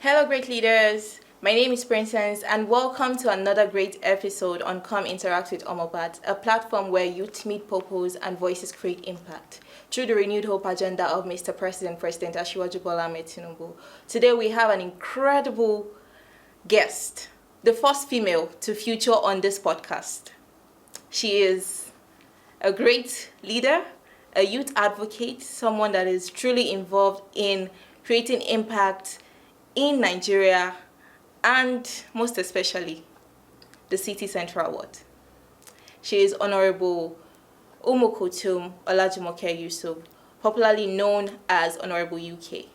Hello, great leaders. My name is Princess, and welcome to another great episode on Come Interact with Ómó Pbat, a platform where youth meet purpose and voices create impact through the renewed hope agenda of Mr. President Bola Ahmed Tinubu. Today we have an incredible guest, the first female to feature on this podcast. She is a great leader, a youth advocate, someone that is truly involved in creating impact in Nigeria and most especially the City Central Ward. She is Honorable Ummul-Kaltum Olajumoke Yusuf, popularly known as Honorable UK.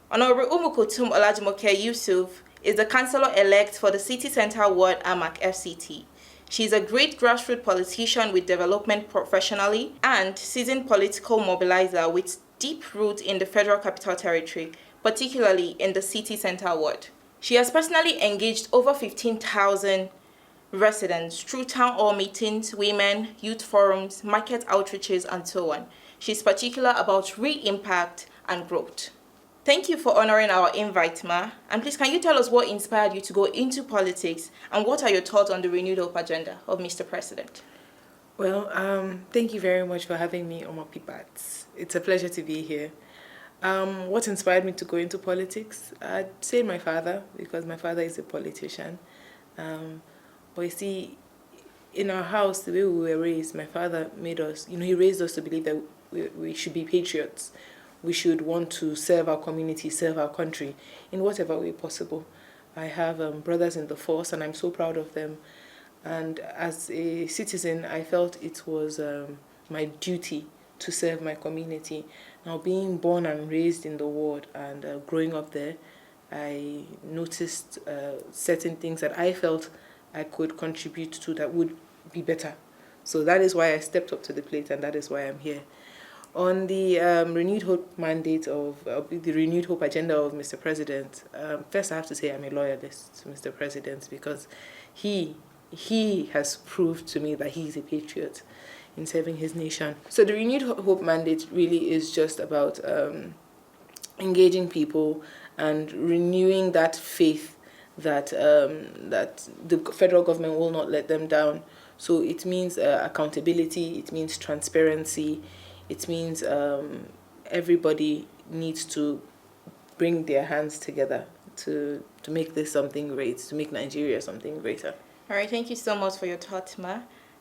Honorable Ummul-Kaltum Olajumoke Yusuf is the Councillor-elect for the City Central Ward AMAC FCT. She is a great grassroots politician with development professionally and seasoned political mobilizer with deep roots in the Federal Capital Territory, particularly in the City Central Ward. She has personally engaged over 15,000 residents through town hall meetings, women, youth forums, market outreaches, and so on. She's particular about real impact and growth. Thank you for honoring our invite, Ma. And please, can you tell us what inspired you to go into politics and what are your thoughts on the renewed hope agenda of Mr. President? Well, thank you very much for having me, Ómó Pbat. It's a pleasure to be here. What inspired me to go into politics? I'd say my father, because my father is a politician. But you see, in our house, the way we were raised, my father made us, he raised us to believe that we should be patriots. We should want to serve our community, serve our country in whatever way possible. I have brothers in the force, and I'm so proud of them. And as a citizen, I felt it was my duty to serve my community. Now, being born and raised in the ward and growing up there, I noticed certain things that I felt I could contribute to that would be better. So that is why I stepped up to the plate, and that is why I'm here. On the renewed hope mandate of the renewed hope agenda of Mr. President, first I have to say I'm a loyalist to Mr. President because he has proved to me that he's a patriot in serving his nation. So the renewed hope mandate really is just about engaging people and renewing that faith that that the federal government will not let them down. So it means accountability, it means transparency, it means everybody needs to bring their hands together to make this something great, to make Nigeria something greater. All right, thank you so much for your thoughts, Ma.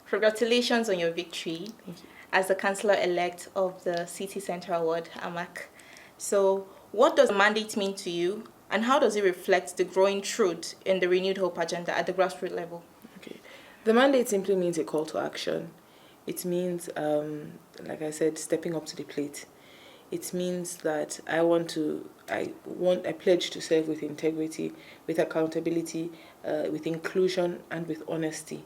Congratulations on your victory. Thank you. As the Councillor-elect of the City Central Ward, AMAC. So, what does the mandate mean to you, and how does it reflect the growing truth in the renewed hope agenda at the grassroots level? Okay, the mandate simply means a call to action. It means, like I said, stepping up to the plate. It means that I pledge to serve with integrity, with accountability, with inclusion, and with honesty.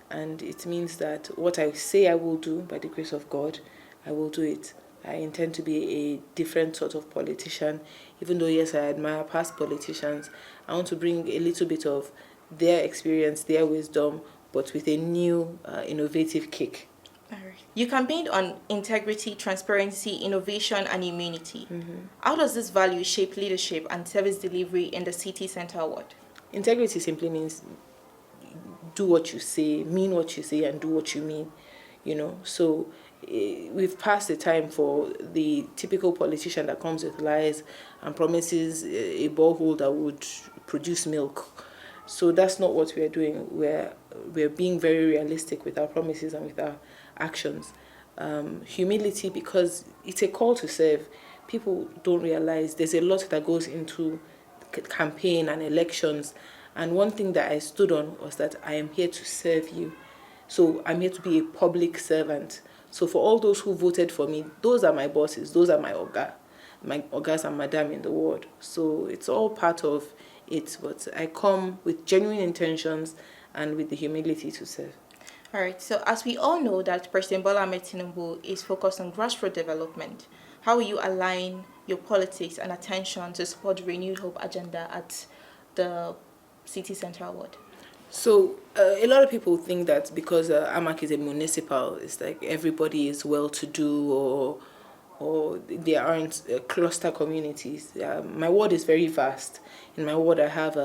And it means that what I say I will do, by the grace of God, I will do it. I intend to be a different sort of politician. Even though, yes, I admire past politicians, I want to bring a little bit of their experience, their wisdom, but with a new, innovative kick. All right. You campaigned on integrity, transparency, innovation, and immunity. Mm-hmm. How does this value shape leadership and service delivery in the City Central Ward? Integrity simply means do what you say, mean what you say, and do what you mean, So we've passed the time for the typical politician that comes with lies and promises a borehole that would produce milk. So that's not what we're doing. We're being very realistic with our promises and with our actions. Humility, because it's a call to serve. People don't realize there's a lot that goes into campaign and elections. And one thing that I stood on was that I am here to serve you. So I'm here to be a public servant. So for all those who voted for me, those are my bosses, those are my ogas and madam in the ward. So it's all part of it, but I come with genuine intentions and with the humility to serve. All right, so as we all know that President Bola Ahmed Tinubu is focused on grassroots development, how will you align your politics and attention to support the renewed hope agenda at the City Central Ward? So a lot of people think that because AMAC is a municipal, it's like everybody is well-to-do or there aren't cluster communities. My ward is very vast. In my ward, I have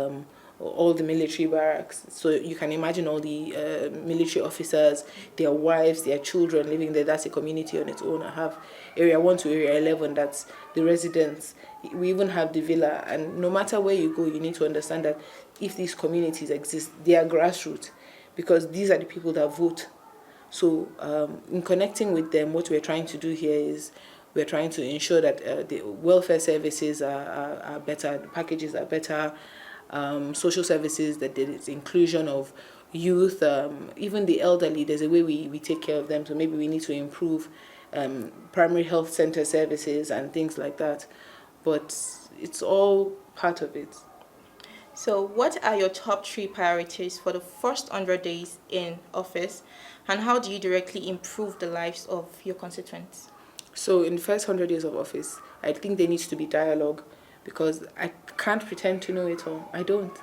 all the military barracks. So you can imagine all the military officers, their wives, their children living there. That's a community on its own. I have Area 1 to Area 11, that's the residents. We even have the villa. And no matter where you go, you need to understand that if these communities exist, they are grassroots, because these are the people that vote. So in connecting with them, what we're trying to do here is we're trying to ensure that the welfare services are better, the packages are better, social services, that there is inclusion of youth, even the elderly. There's a way we take care of them, so maybe we need to improve primary health center services and things like that. But it's all part of it. So what are your top 3 priorities for the first 100 days in office, and how do you directly improve the lives of your constituents? So in the first 100 days of office, I think there needs to be dialogue, because I can't pretend to know it all. I don't.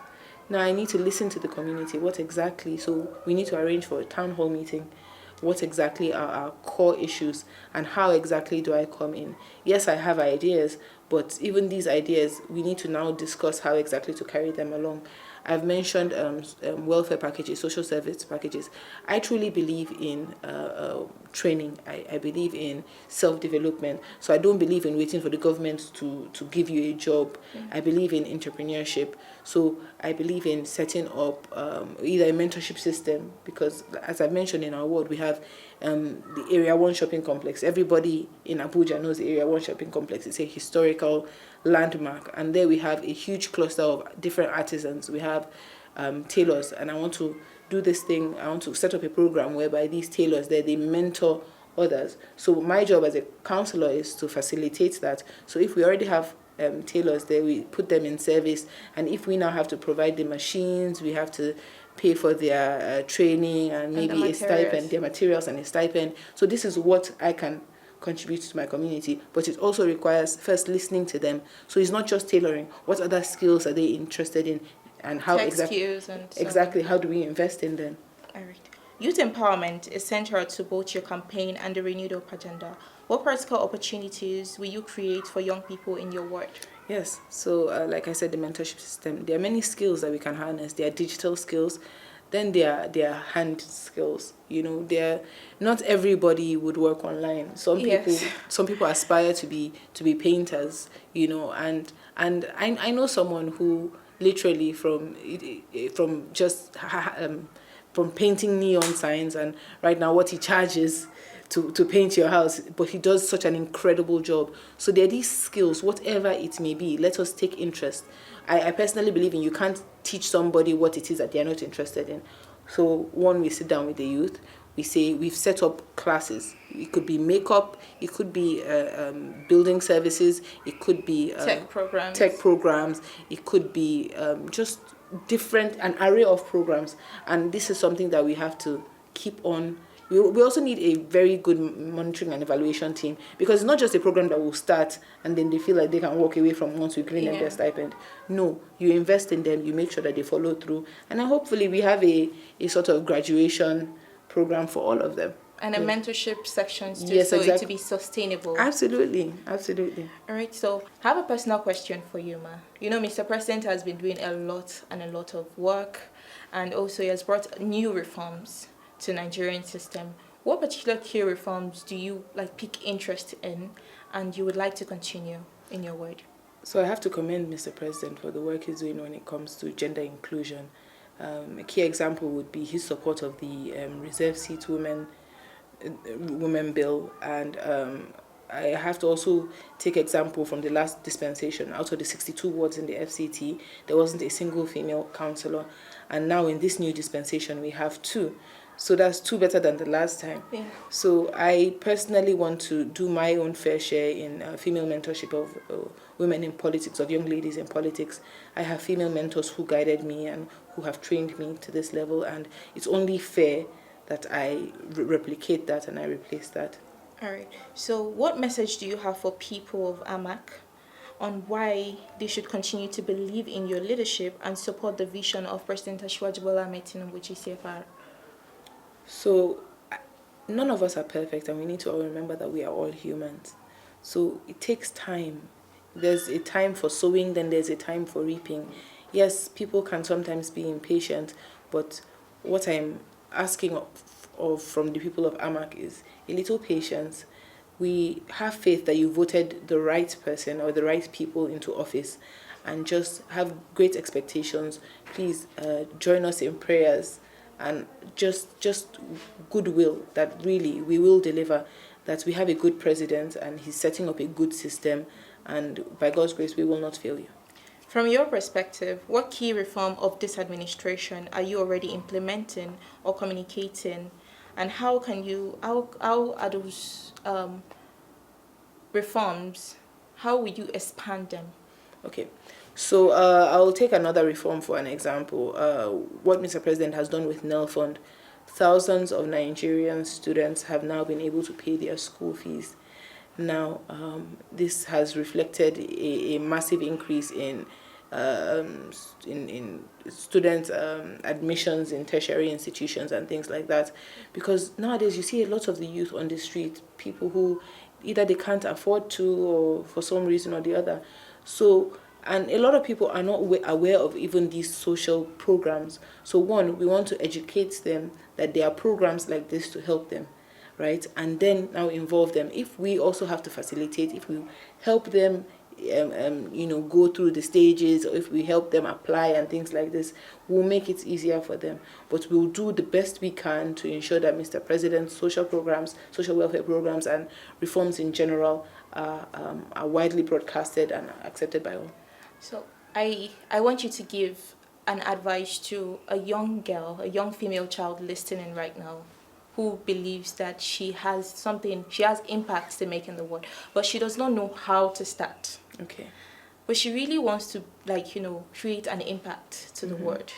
Now I need to listen to the community. What exactly? So we need to arrange for a town hall meeting. What exactly are our core issues, and how exactly do I come in? Yes, I have ideas, but even these ideas, we need to now discuss how exactly to carry them along. I've mentioned welfare packages, social service packages. I truly believe in training. I believe in self-development. So I don't believe in waiting for the government to give you a job. I believe in entrepreneurship. So I believe in setting up either a mentorship system, because as I mentioned in our ward, we have the Area 1 shopping complex. Everybody in Abuja knows the Area 1 shopping complex. It's a historical landmark, and there we have a huge cluster of different artisans. We have tailors, and I want to do this thing. I want to set up a program whereby these tailors there, they mentor others. So my job as a counselor is to facilitate that. So if we already have tailors there, we put them in service, and if we now have to provide the machines, we have to pay for their training and maybe a stipend, their materials and a stipend. So this is what I can contribute to my community, but it also requires first listening to them. So it's not just tailoring. What other skills are they interested in, and how exactly how do we invest in them? All right. Youth empowerment is central to both your campaign and the Renewed Hope agenda. What practical opportunities will you create for young people in your ward? Yes, so like I said, the mentorship system, there are many skills that we can harness. There are digital skills, then there are hand skills. You know, not everybody would work online. Some people aspire to be painters. You know, and I know someone who literally from painting neon signs, and right now what he charges to paint your house, but he does such an incredible job. So there are these skills, whatever it may be, let us take interest. I personally believe in, you can't teach somebody what it is that they're not interested in. So we sit down with the youth, we say we've set up classes. It could be makeup, it could be building services, it could be tech programs, it could be just an array of programs. And this is something that we have to keep on. We also need a very good monitoring and evaluation team, because it's not just a program that will start and then they feel like they can walk away from once we green them their stipend. No, you invest in them, you make sure that they follow through, and then hopefully we have a sort of graduation program for all of them. And a mentorship sections too, so exactly. It to be sustainable. Absolutely. All right, so I have a personal question for you, Ma. You know, Mr. President has been doing a lot of work, and also he has brought new reforms to Nigerian system. What particular key reforms do you pick interest in, and you would like to continue in your word? So I have to commend Mr. President for the work he's doing when it comes to gender inclusion. A key example would be his support of the reserve seat women bill, and I have to also take example from the last dispensation. Out of the 62 wards in the FCT, there wasn't a single female councillor, and now in this new dispensation we have 2. So that's 2 better than the last time. Yeah. So I personally want to do my own fair share in female mentorship of women in politics, of young ladies in politics. I have female mentors who guided me and who have trained me to this level, and it's only fair that I replicate that and I replace that. All right. So what message do you have for people of AMAC on why they should continue to believe in your leadership and support the vision of President Bola, Ahmed, GCFR? So none of us are perfect, and we need to all remember that we are all humans. So it takes time. There's a time for sowing, then there's a time for reaping. Yes, people can sometimes be impatient, but what I'm asking of from the people of AMAC is a little patience. We have faith that you voted the right person or the right people into office, and just have great expectations. Please join us in prayers, and just goodwill that really we will deliver, that we have a good president and he's setting up a good system, and by God's grace we will not fail you. From your perspective, what key reform of this administration are you already implementing or communicating, and how are those reforms, how will you expand them? Okay, so I'll take another reform for an example. What Mr. President has done with NEL Fund, thousands of Nigerian students have now been able to pay their school fees. Now, this has reflected a massive increase in student admissions in tertiary institutions and things like that, because nowadays you see a lot of the youth on the street, people who either they can't afford to or for some reason or the other. So, and a lot of people are not aware of even these social programs. So one, we want to educate them that there are programs like this to help them, right? And then now involve them. If we also have to facilitate, if we help them go through the stages, or if we help them apply and things like this, we'll make it easier for them. But we'll do the best we can to ensure that Mr. President's social programs, social welfare programs, and reforms in general are widely broadcasted and accepted by all. So I want you to give an advice to a young girl, a young female child listening right now, who believes that she has impact to make in the world, but she does not know how to start. Okay. But she really wants to, create an impact to the world,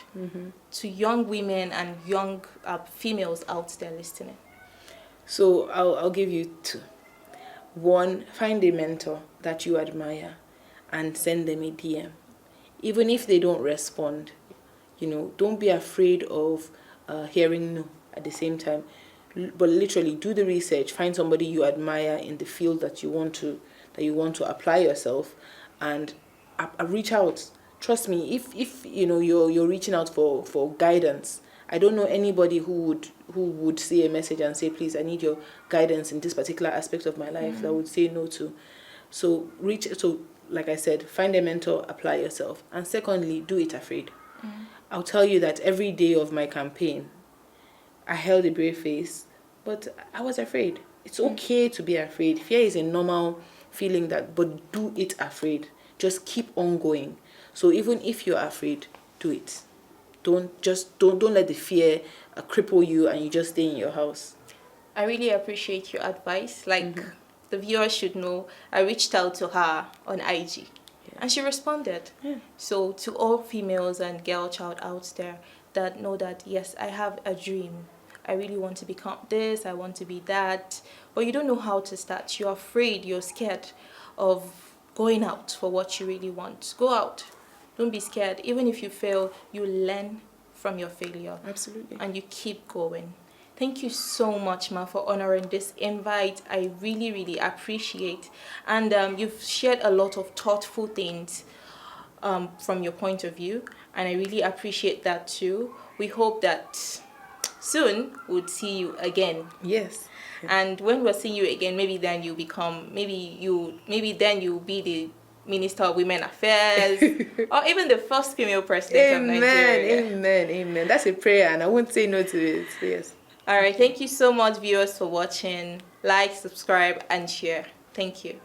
to young women and young females out there listening. So I'll give you two. One, find a mentor that you admire and send them a DM. Even if they don't respond, don't be afraid of hearing no at the same time. But literally do the research, find somebody you admire in the field that you want to apply yourself, and reach out. Trust me, if you're reaching out for guidance, I don't know anybody who would see a message and say, please, I need your guidance in this particular aspect of my life, that would say no to. So like I said, find a mentor, apply yourself. And secondly, do it afraid. I'll tell you that every day of my campaign, I held a brave face, but I was afraid. It's okay to be afraid. Fear is a normal feeling, but do it afraid. Just keep on going. So even if you're afraid, do it. Don't let the fear cripple you and you just stay in your house. I really appreciate your advice. The viewers should know, I reached out to her on IG, and she responded. So to all females and girl child out there that know that, yes, I have a dream. I really want to become this, I want to be that, but you don't know how to start. You're afraid, you're scared of going out for what you really want. Go out. Don't be scared. Even if you fail, you learn from your failure. Absolutely. And you keep going. Thank you so much, Ma, for honoring this invite. I really, really appreciate. And you've shared a lot of thoughtful things from your point of view. And I really appreciate that too. We hope that soon we'll see you again. Yes. And when we're seeing you again, maybe then you'll be the Minister of Women Affairs, or even the first female president of Nigeria. Amen. That's a prayer, and I won't say no to it. Yes. All right. Thank you so much, viewers, for watching. Like, subscribe, and share. Thank you.